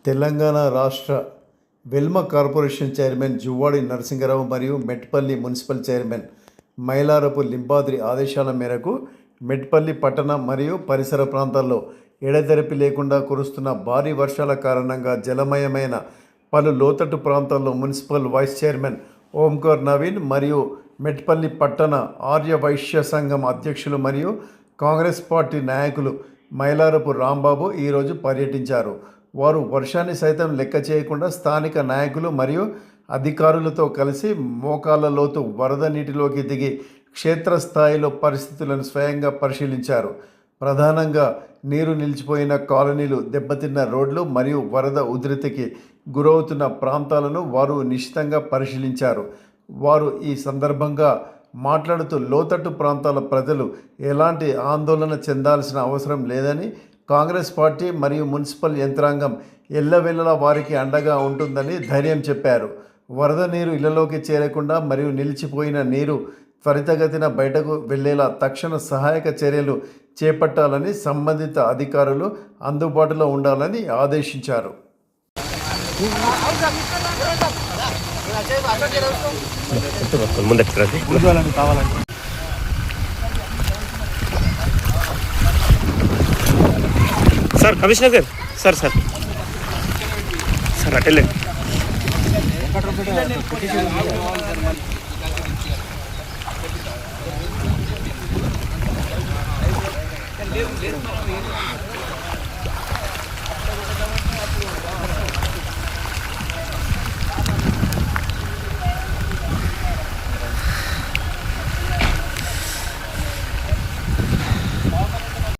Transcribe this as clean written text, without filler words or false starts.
తెలంగాణ రాష్ట్ర Velma corporation chairman Juvvadi Narasingarao మరియు Metpally municipal chairman Mailarapu Limbadri ఆదేశాల మేరకు మెట్పల్లి పట్టణ మరియు పరిసర ప్రాంతాల్లో ఎడతెరిపి లేకుండా కురుస్తున్న భారీ వర్షాల కారణంగా జలమయమైన పలు లోతట్టు ప్రాంతాల్లో municipal vice chairman Omkar Naveen మరియు మెట్పల్లి పట్టణ ఆర్య వైశ్య సంఘం అధ్యక్షులు మరియు కాంగ్రెస్ పార్టీ నాయకులు మైలారపు రాంబాబు ఈరోజు పర్యటించారు. వారు వర్షాన్ని సైతం లెక్క చేయకుండా స్థానిక నాయకులు మరియు అధికారులతో కలిసి మోకాళ్ళ లోతు వరద నీటిలోకి దిగి క్షేత్రస్థాయిలో పరిస్థితులను స్వయంగా పరిశీలించారు. ప్రధానంగా నీరు నిలిచిపోయిన కాలనీలు, దెబ్బతిన్న రోడ్లు మరియు వరద ఉధృతికి గురవుతున్న ప్రాంతాలను వారు నిశితంగా పరిశీలించారు. వారు ఈ సందర్భంగా మాట్లాడుతూ లోతట్టు ప్రాంతాల ప్రజలు ఎలాంటి ఆందోళన చెందాల్సిన అవసరం లేదని, కాంగ్రెస్ పార్టీ మరియు మున్సిపల్ యంత్రాంగం ఎల్లవెల్లలా వారికి అండగా ఉంటుందని ధైర్యం చెప్పారు. వరద నీరు ఇళ్లలోకి చేరకుండా మరియు నిలిచిపోయిన నీరు త్వరితగతిన బయటకు వెళ్లేలా తక్షణ సహాయక చర్యలు చేపట్టాలని సంబంధిత అధికారులు అందుబాటులో ఉండాలని ఆదేశించారు. సార్ కమిషనర్ గారు, సార్ సార్ సార్ అటెండ్